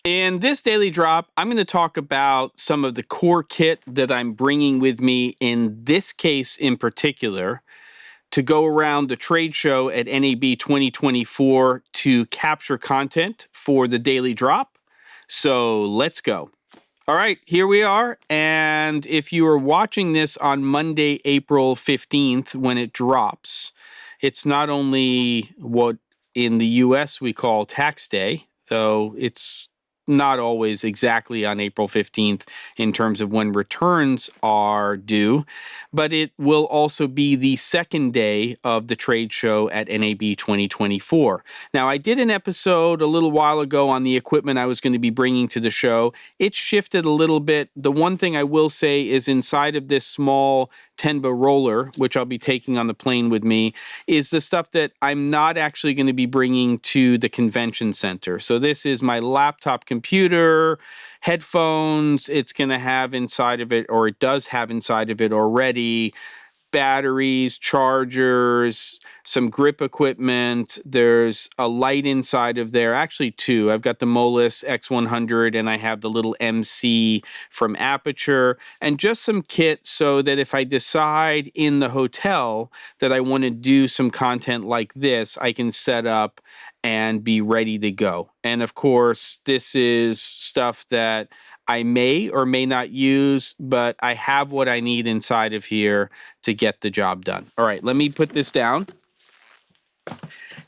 In this daily drop, I'm going to talk about some of the core kit that I'm bringing with me in this case in particular to go around the trade show at NAB 2024 to capture content for the daily drop. So let's go. All right, here we are. And if you are watching this on Monday, April 15th, when it drops, it's not only what in the US we call tax day, though it's not always exactly on April 15th in terms of when returns are due, but it will also be the second day of the trade show at NAB 2024. Now, I did an episode a little while ago on the equipment I was going to be bringing to the show. It shifted a little bit. The one thing I will say is inside of this small Tenba roller, which I'll be taking on the plane with me, is the stuff that I'm not actually going to be bringing to the convention center. So this is my laptop computer, headphones. It's going to have inside of it, or it does have inside of it already, batteries, chargers, some grip equipment. There's a light inside of there, actually two. I've got the Molis X100 and I have the little MC from Aperture, and just some kit so that if I decide in the hotel that I want to do some content like this, I can set up and be ready to go. And of course, this is stuff that I may or may not use, but I have what I need inside of here to get the job done. All right, let me put this down.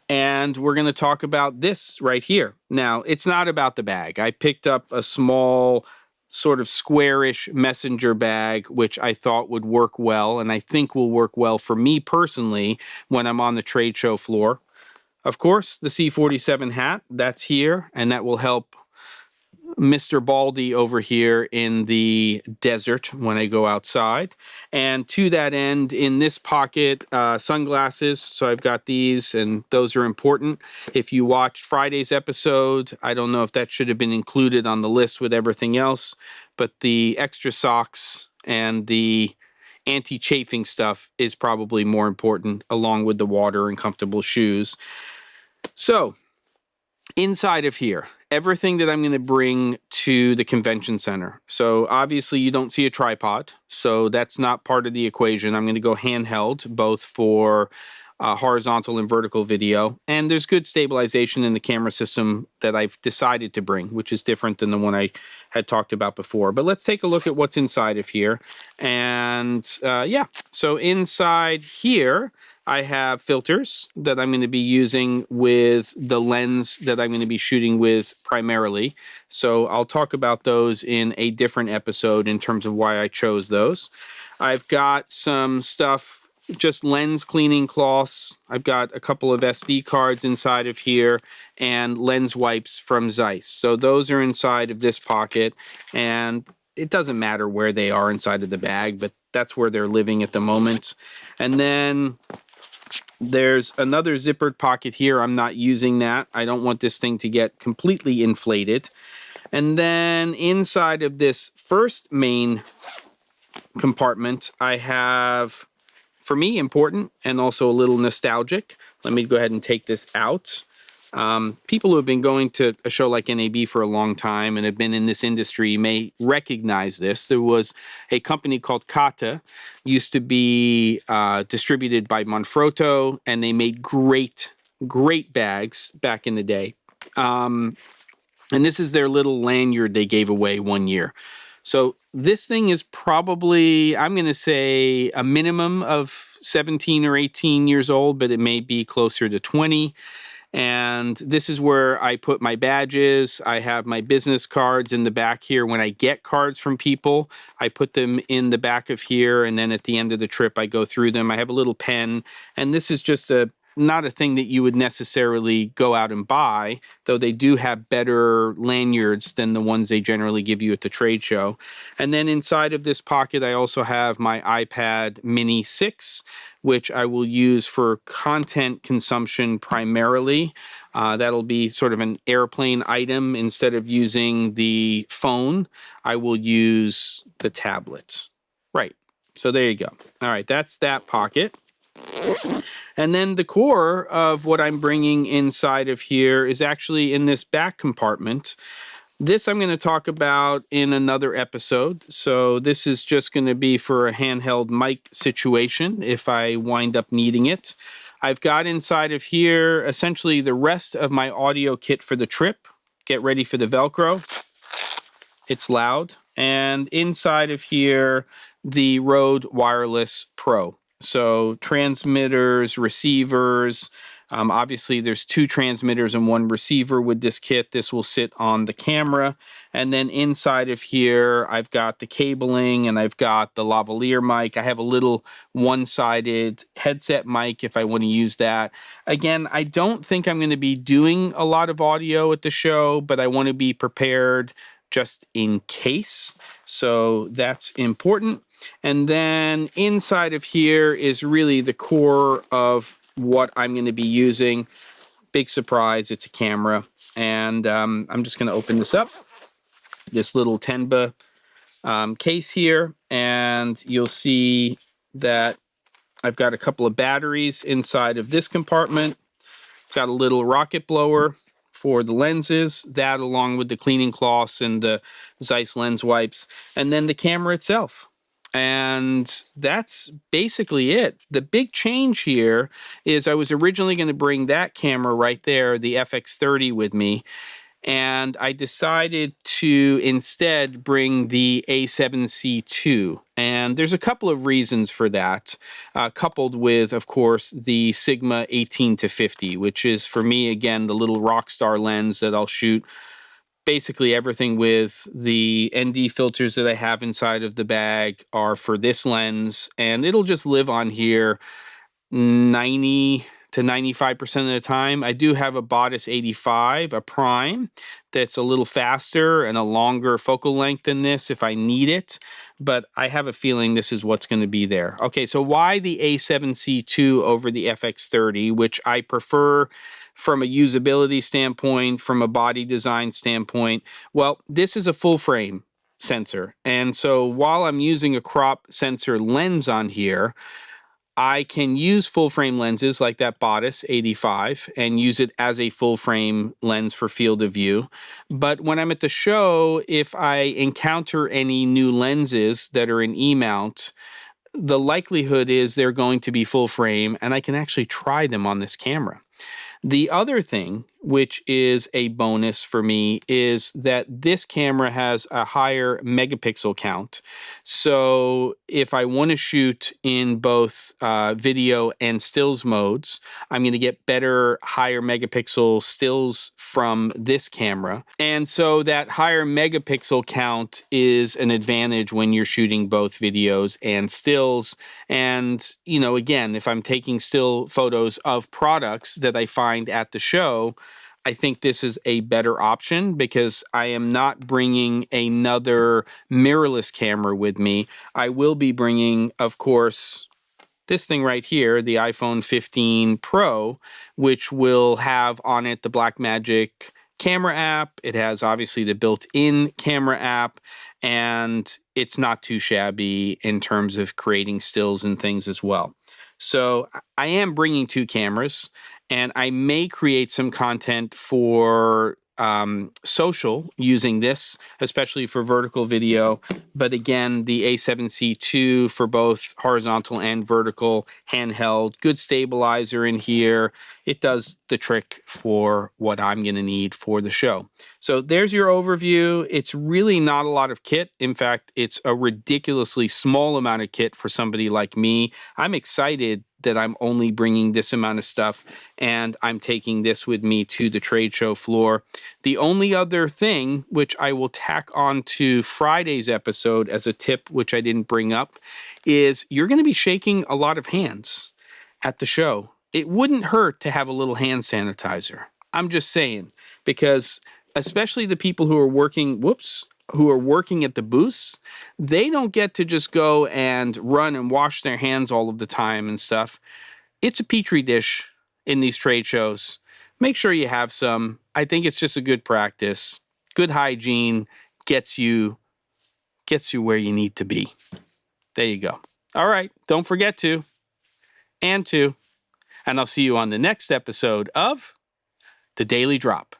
And we're going to talk about this right here. Now, it's not about the bag. I picked up a small sort of squarish messenger bag, which I thought would work well, and I think will work well for me personally when I'm on the trade show floor. Of course, the C47 hat, that's here, and that will help Mr. Baldy over here in the desert when I go outside. And to that end, in this pocket, sunglasses. So I've got these, and those are important. If you watched Friday's episode, I don't know if that should have been included on the list with everything else, but the extra socks and the anti-chafing stuff is probably more important, along with the water and comfortable shoes. So inside of here, everything that I'm going to bring to the convention center. So obviously you don't see a tripod, so that's not part of the equation. I'm going to go handheld, both for horizontal and vertical video. And there's good stabilization in the camera system that I've decided to bring, which is different than the one I had talked about before. But let's take a look at what's inside of here. And yeah, so inside here, I have filters that I'm going to be using with the lens that I'm going to be shooting with primarily. So I'll talk about those in a different episode in terms of why I chose those. I've got some stuff, just lens cleaning cloths. I've got a couple of SD cards inside of here and lens wipes from Zeiss. So those are inside of this pocket, and it doesn't matter where they are inside of the bag, but that's where they're living at the moment. And then there's another zippered pocket here. I'm not using that. I don't want this thing to get completely inflated. And then inside of this first main compartment, I have, for me, important and also a little nostalgic. Let me go ahead and take this out. People who have been going to a show like NAB for a long time and have been in this industry may recognize this. There was a company called Kata, used to be distributed by Manfrotto, and they made great bags back in the day. And this is their little lanyard they gave away one year. So this thing is probably, I'm going to say, a minimum of 17 or 18 years old, but it may be closer to 20. And this is where I put my badges. I have my business cards in the back here. When I get cards from people, I put them in the back of here. And then at the end of the trip, I go through them. I have a little pen. And this is just not a thing that you would necessarily go out and buy, though they do have better lanyards than the ones they generally give you at the trade show. And then inside of this pocket, I also have my iPad Mini 6, which I will use for content consumption primarily. That'll be sort of an airplane item. Instead of using the phone, I will use the tablet. Right, so there you go. All right, that's that pocket. And then the core of what I'm bringing inside of here is actually in this back compartment. This I'm going to talk about in another episode. So this is just going to be for a handheld mic situation if I wind up needing it. I've got inside of here essentially the rest of my audio kit for the trip. Get ready for the Velcro. It's loud. And inside of here, the RØDE Wireless Pro. So transmitters, receivers. Obviously, there's 2 transmitters and 1 receiver with this kit. This will sit on the camera. And then inside of here, I've got the cabling and I've got the lavalier mic. I have a little one-sided headset mic if I want to use that. Again, I don't think I'm going to be doing a lot of audio at the show, but I want to be prepared just in case. So that's important. And then inside of here is really the core of what I'm going to be using. Big surprise, it's a camera. And I'm just going to open this up. This little Tenba case here. And you'll see that I've got a couple of batteries inside of this compartment. Got a little rocket blower for the lenses, that along with the cleaning cloths and the Zeiss lens wipes, and then the camera itself. And that's basically it. The big change here is I was originally going to bring that camera right there, the FX30, with me. And I decided to instead bring the A7C II. And there's a couple of reasons for that, coupled with, of course, the Sigma 18-50, which is, for me, again, the little Rockstar lens that I'll shoot basically everything with. The ND filters that I have inside of the bag are for this lens, and it'll just live on here 90 to 95% of the time. I do have a Bodice 85, a prime, that's a little faster and a longer focal length than this if I need it, but I have a feeling this is what's going to be there. Okay, so why the A7C II over the FX30, which I prefer from a usability standpoint, from a body design standpoint? Well, this is a full frame sensor, and so while I'm using a crop sensor lens on here, I can use full frame lenses like that Bodice 85 and use it as a full frame lens for field of view. But when I'm at the show, if I encounter any new lenses that are in E-mount, the likelihood is they're going to be full frame and I can actually try them on this camera. The other thing, which is a bonus for me, is that this camera has a higher megapixel count. So if I want to shoot in both video and stills modes, I'm going to get better, higher megapixel stills from this camera. And so that higher megapixel count is an advantage when you're shooting both videos and stills. And, you know, again, if I'm taking still photos of products that I find at the show, I think this is a better option because I am not bringing another mirrorless camera with me. I will be bringing, of course, this thing right here, the iPhone 15 Pro, which will have on it the Blackmagic camera app. It has obviously the built-in camera app, and it's not too shabby in terms of creating stills and things as well. So I am bringing 2 cameras, and I may create some content for social using this, especially for vertical video. But again, the A7C II for both horizontal and vertical, handheld, good stabilizer in here. It does the trick for what I'm going to need for the show. So there's your overview. It's really not a lot of kit. In fact, it's a ridiculously small amount of kit for somebody like me. I'm excited that I'm only bringing this amount of stuff and I'm taking this with me to the trade show floor. The only other thing, which I will tack on to Friday's episode as a tip, which I didn't bring up, is you're going to be shaking a lot of hands at the show. It wouldn't hurt to have a little hand sanitizer. I'm just saying, because especially the people who are working, who are working at the booths, they don't get to just go and run and wash their hands all of the time and stuff. It's a petri dish in these trade shows. Make sure you have some. I think it's just a good practice. Good hygiene gets you where you need to be. There you go. All right, don't forget to, and I'll see you on the next episode of The Daily Drop.